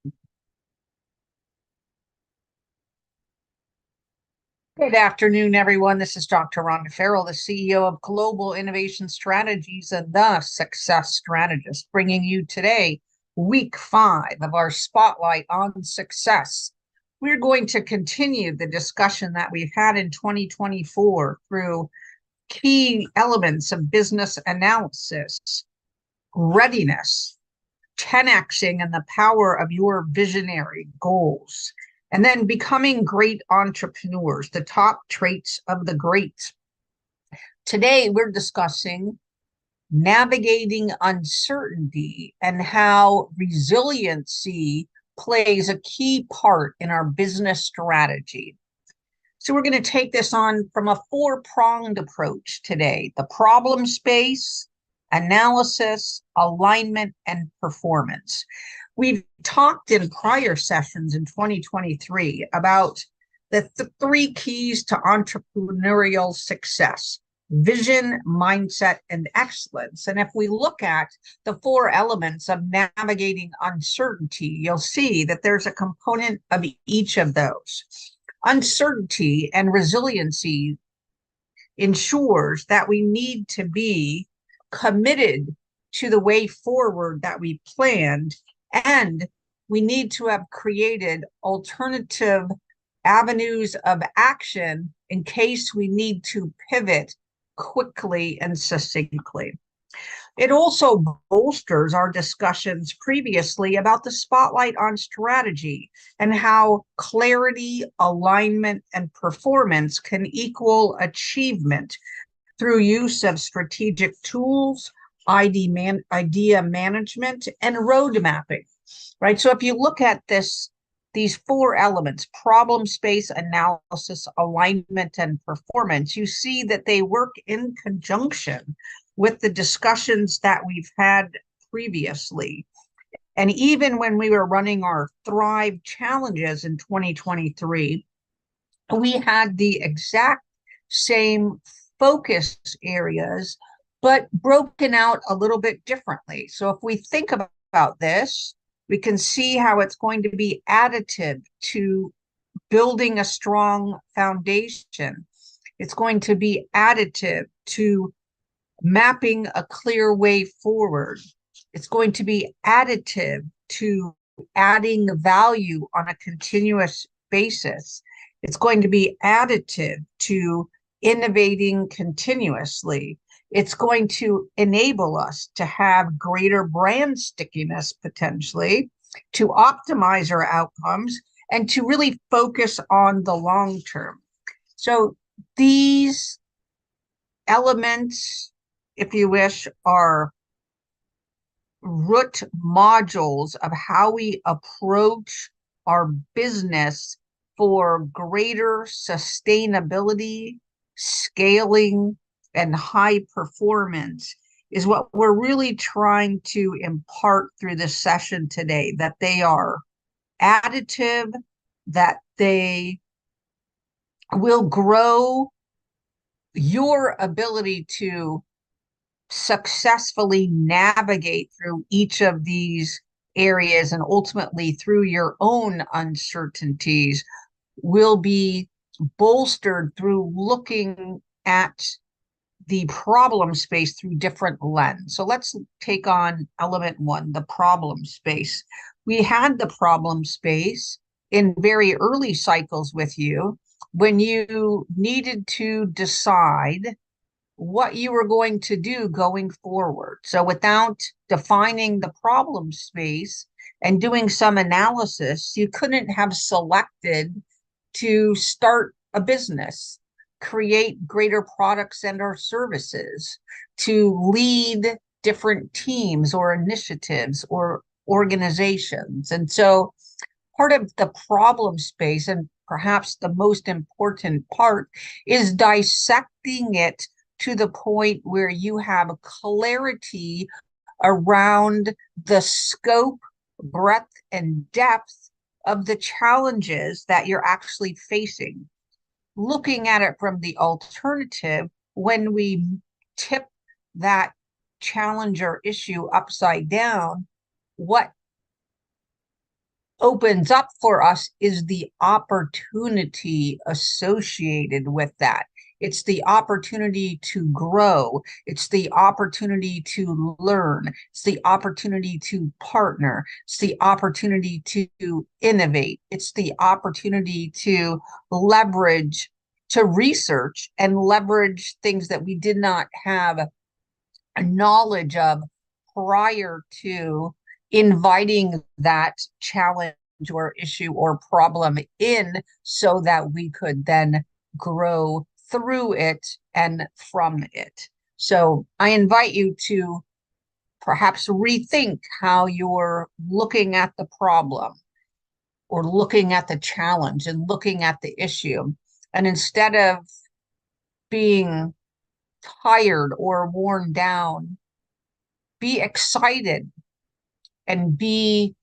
Good afternoon, everyone. This is Dr. Rhonda Farrell, the CEO of Global Innovation Strategies and the Success Strategist, bringing you today week 5 of our Spotlight on Success. We're going to continue the discussion that we've had in 2024 through key elements of business analysis, readiness, 10xing and the power of your visionary goals, and then becoming great entrepreneurs, the top traits of the great. Today, we're discussing navigating uncertainty and how resiliency plays a key part in our business strategy. So we're going to take this on from a 4-pronged approach today: the problem space, analysis, alignment, and performance. We've talked in prior sessions in 2023 about the 3 keys to entrepreneurial success: vision, mindset, and excellence. And if we look at the 4 elements of navigating uncertainty, you'll see that there's a component of each of those. Uncertainty and resiliency ensures that we need to be committed to the way forward that we planned, and we need to have created alternative avenues of action in case we need to pivot quickly and succinctly. It also bolsters our discussions previously about the spotlight on strategy and how clarity, alignment, and performance can equal achievement through use of strategic tools, idea management, and road mapping, right? So if you look at these 4 elements: problem space, analysis, alignment, and performance, you see that they work in conjunction with the discussions that we've had previously. And even when we were running our Thrive challenges in 2023, we had the exact same focus areas, but broken out a little bit differently. So if we think about this, we can see how it's going to be additive to building a strong foundation. It's going to be additive to mapping a clear way forward. It's going to be additive to adding value on a continuous basis. It's going to be additive to innovating continuously. It's going to enable us to have greater brand stickiness, potentially, to optimize our outcomes, and to really focus on the long term. So these elements, if you wish, are root modules of how we approach our business for greater sustainability, scaling, and high performance, is what we're really trying to impart through this session today, that they are additive, that they will grow your ability to successfully navigate through each of these areas, and ultimately through your own uncertainties, will be bolstered through looking at the problem space through different lens. So let's take on element 1, the problem space. We had the problem space in very early cycles with you when you needed to decide what you were going to do going forward. So without defining the problem space and doing some analysis, you couldn't have selected to start a business, create greater products and or services, to lead different teams or initiatives or organizations. And so part of the problem space, and perhaps the most important part, is dissecting it to the point where you have clarity around the scope, breadth, and depth of the challenges that you're actually facing. Looking at it from the alternative, when we tip that challenge or issue upside down, what opens up for us is the opportunity associated with that. It's the opportunity to grow. It's the opportunity to learn. It's the opportunity to partner. It's the opportunity to innovate. It's the opportunity to leverage, to research and leverage things that we did not have a knowledge of prior to inviting that challenge or issue or problem in, so that we could then grow through it and from it. So I invite you to perhaps rethink how you're looking at the problem or looking at the challenge and looking at the issue. And instead of being tired or worn down, be excited and be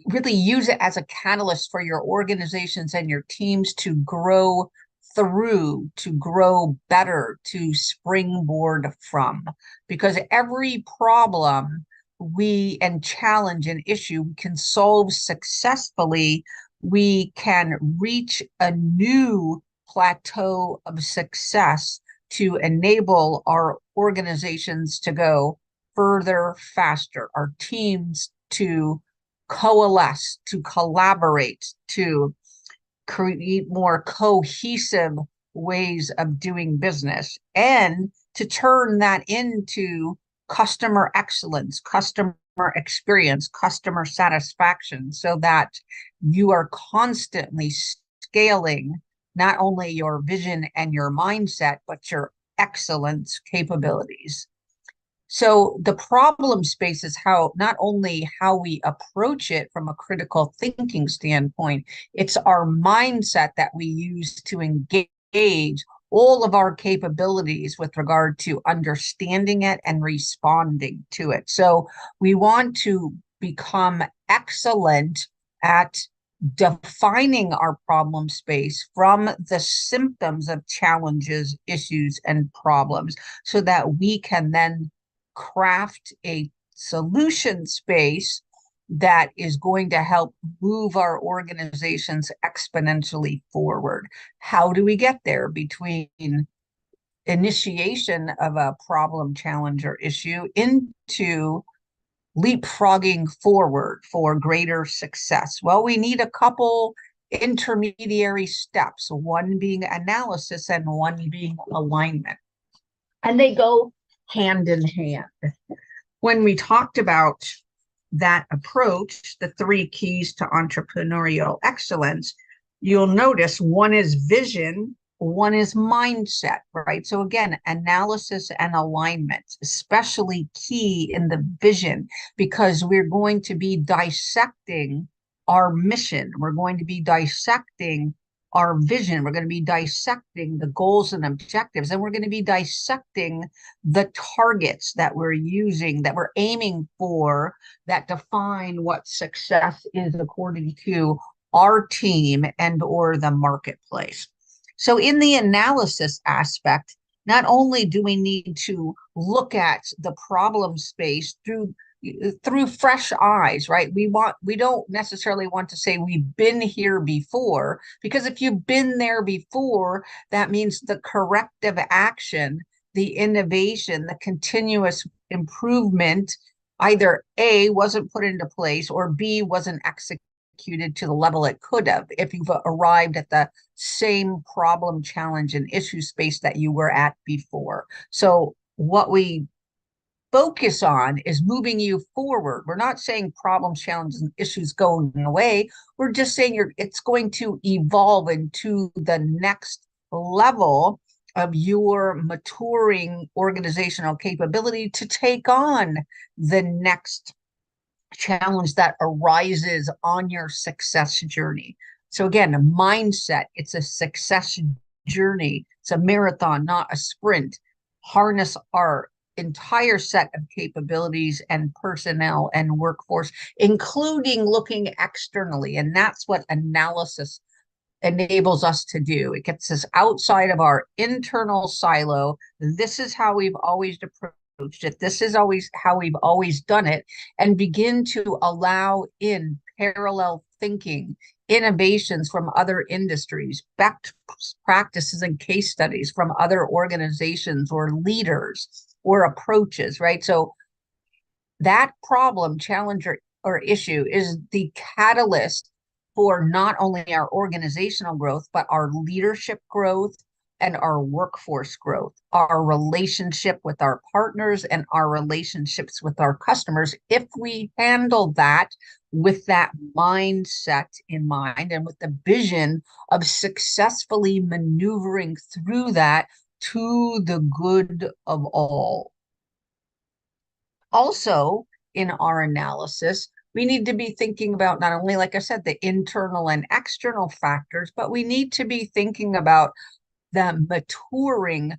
really use it as a catalyst for your organizations and your teams to grow through, to grow better, to springboard from. Because every problem we and challenge and issue we can solve successfully, we can reach a new plateau of success to enable our organizations to go further, faster, our teams to coalesce, to collaborate, to create more cohesive ways of doing business, and to turn that into customer excellence, customer experience, customer satisfaction, so that you are constantly scaling not only your vision and your mindset, but your excellence capabilities. So the problem space is how not only how we approach it from a critical thinking standpoint, it's our mindset that we use to engage all of our capabilities with regard to understanding it and responding to it. So we want to become excellent at defining our problem space from the symptoms of challenges, issues, and problems, so that we can then craft a solution space that is going to help move our organizations exponentially forward. How do we get there? Between initiation of a problem, challenge, or issue into leapfrogging forward for greater success? Well, we need a couple intermediary steps, one being analysis and one being alignment. And they go hand in hand. When we talked about that approach, the 3 keys to entrepreneurial excellence, you'll notice one is vision, one is mindset, right? So again, analysis and alignment, especially key in the vision, because we're going to be dissecting our mission. We're going to be dissecting our vision. We're going to be dissecting the goals and objectives, and we're going to be dissecting the targets that we're using, that we're aiming for, that define what success is according to our team and or the marketplace. So in the analysis aspect, not only do we need to look at the problem space through fresh eyes, right? We don't necessarily want to say we've been here before, because if you've been there before, that means the corrective action, the innovation, the continuous improvement, either A, wasn't put into place, or B, wasn't executed to the level it could have if you've arrived at the same problem, challenge, and issue space that you were at before. So what we focus on is moving you forward. We're not saying problems, challenges, and issues going away. We're just saying it's going to evolve into the next level of your maturing organizational capability to take on the next challenge that arises on your success journey. So again, a mindset, it's a success journey. It's a marathon, not a sprint. Harness our entire set of capabilities and personnel and workforce, including looking externally. And that's what analysis enables us to do. It gets us outside of our internal silo. This is how we've always approached it. This is always how we've always done it, and begin to allow in parallel thinking, innovations from other industries, best practices and case studies from other organizations or leaders or approaches, right? So that problem, challenge, or issue is the catalyst for not only our organizational growth, but our leadership growth and our workforce growth, our relationship with our partners and our relationships with our customers. If we handle that with that mindset in mind and with the vision of successfully maneuvering through that to the good of all. Also, in our analysis, we need to be thinking about not only, like I said, the internal and external factors, but we need to be thinking about the maturing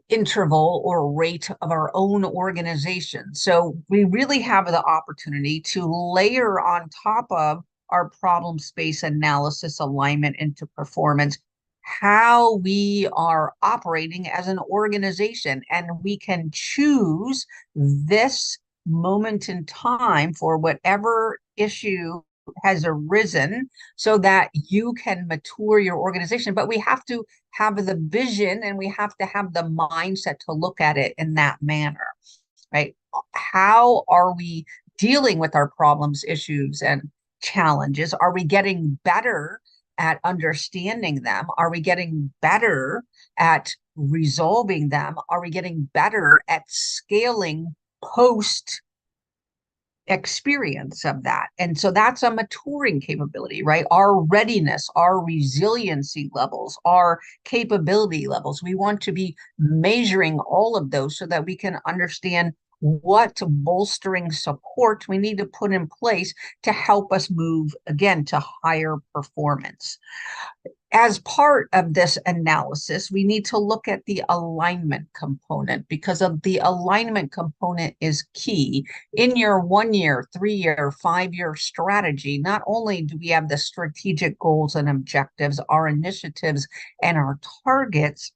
interval or rate of our own organization. So we really have the opportunity to layer on top of our problem space analysis, alignment into performance, how we are operating as an organization. And we can choose this moment in time for whatever issue has arisen so that you can mature your organization. But we have to have the vision and we have to have the mindset to look at it in that manner, right? How are we dealing with our problems, issues, and challenges? Are we getting better at understanding them? Are we getting better at resolving them? Are we getting better at scaling post experience of that? And so that's a maturing capability, right? Our readiness, our resiliency levels, our capability levels. We want to be measuring all of those so that we can understand what bolstering support we need to put in place to help us move again to higher performance. As part of this analysis, we need to look at the alignment component because of the alignment component is key in your 1 year, 3 year, 5 year strategy. Not only do we have the strategic goals and objectives, our initiatives and our targets,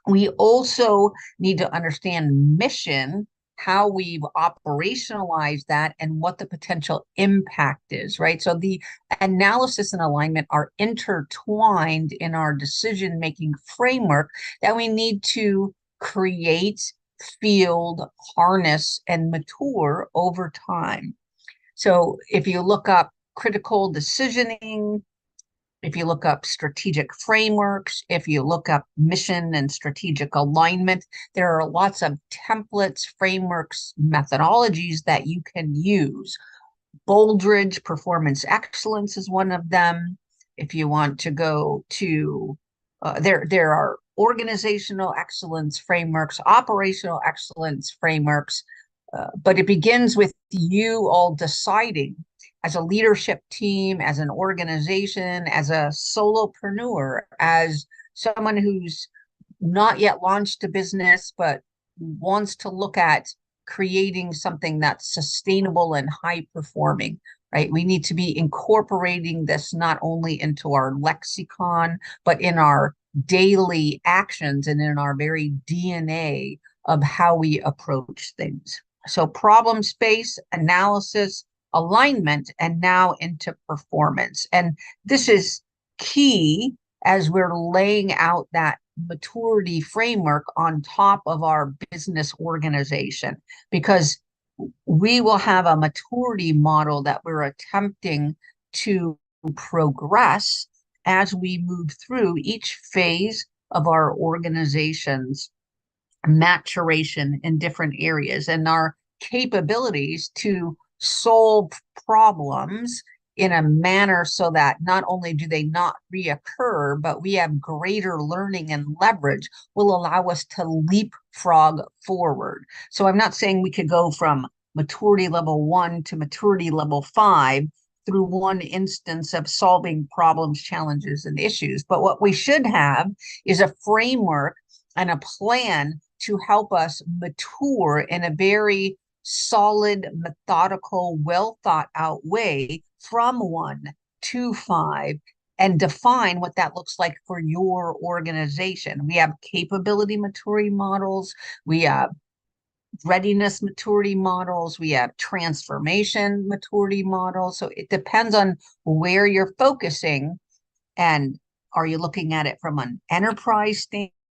we also need to understand mission, how we've operationalized that, and what the potential impact is, right? So the analysis and alignment are intertwined in our decision-making framework that we need to create, field, harness, and mature over time. So if you look up critical decisioning, if you look up strategic frameworks, if you look up mission and strategic alignment, there are lots of templates, frameworks, methodologies that you can use. Boldridge Performance Excellence is one of them. If you want to go to, there are organizational excellence frameworks, operational excellence frameworks, but it begins with you all deciding as a leadership team, as an organization, as a solopreneur, as someone who's not yet launched a business, but wants to look at creating something that's sustainable and high performing, right? We need to be incorporating this not only into our lexicon, but in our daily actions and in our very DNA of how we approach things. So problem space, analysis, alignment, and now into performance. And this is key as we're laying out that maturity framework on top of our business organization, because we will have a maturity model that we're attempting to progress as we move through each phase of our organization's maturation in different areas and our capabilities to solve problems in a manner so that not only do they not reoccur, but we have greater learning and leverage will allow us to leapfrog forward. So I'm not saying we could go from maturity level 1 to maturity level 5 through one instance of solving problems, challenges, and issues. But what we should have is a framework and a plan to help us mature in a very solid, methodical, well thought out way from 1 to 5 and define what that looks like for your organization. We have capability maturity models. We have readiness maturity models, we have transformation maturity models. So it depends on where you're focusing. And are you looking at it from an enterprise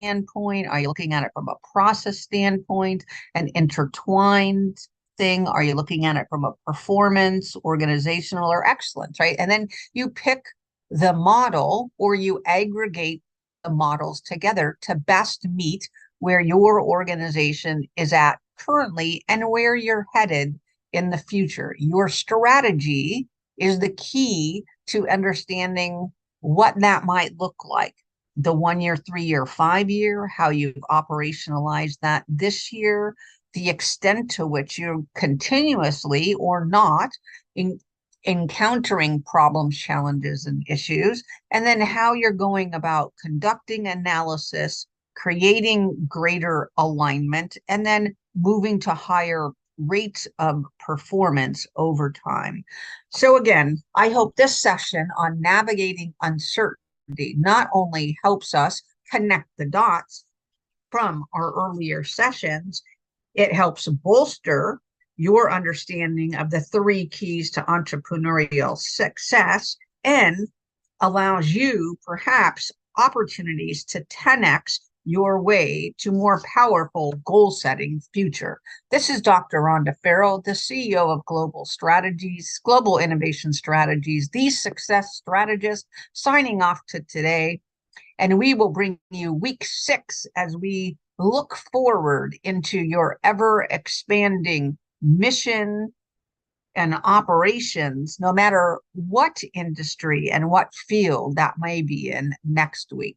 standpoint? Are you looking at it from a process standpoint, an intertwined thing? Are you looking at it from a performance, organizational, or excellence, right? And then you pick the model or you aggregate the models together to best meet where your organization is at currently and where you're headed in the future. Your strategy is the key to understanding what that might look like. The 1 year, 3 year, 5 year, how you've operationalized that this year, the extent to which you're continuously or not in, encountering problems, challenges, and issues, and then how you're going about conducting analysis, creating greater alignment, and then moving to higher rates of performance over time. So again, I hope this session on navigating uncertainty not only helps us connect the dots from our earlier sessions, it helps bolster your understanding of the 3 keys to entrepreneurial success and allows you perhaps opportunities to 10x your way to more powerful goal setting future. This is Dr. Rhonda Farrell, the CEO of Global Innovation Strategies, the success strategist, signing off to today. And we will bring you week 6 as we look forward into your ever expanding mission and operations, no matter what industry and what field that may be in next week.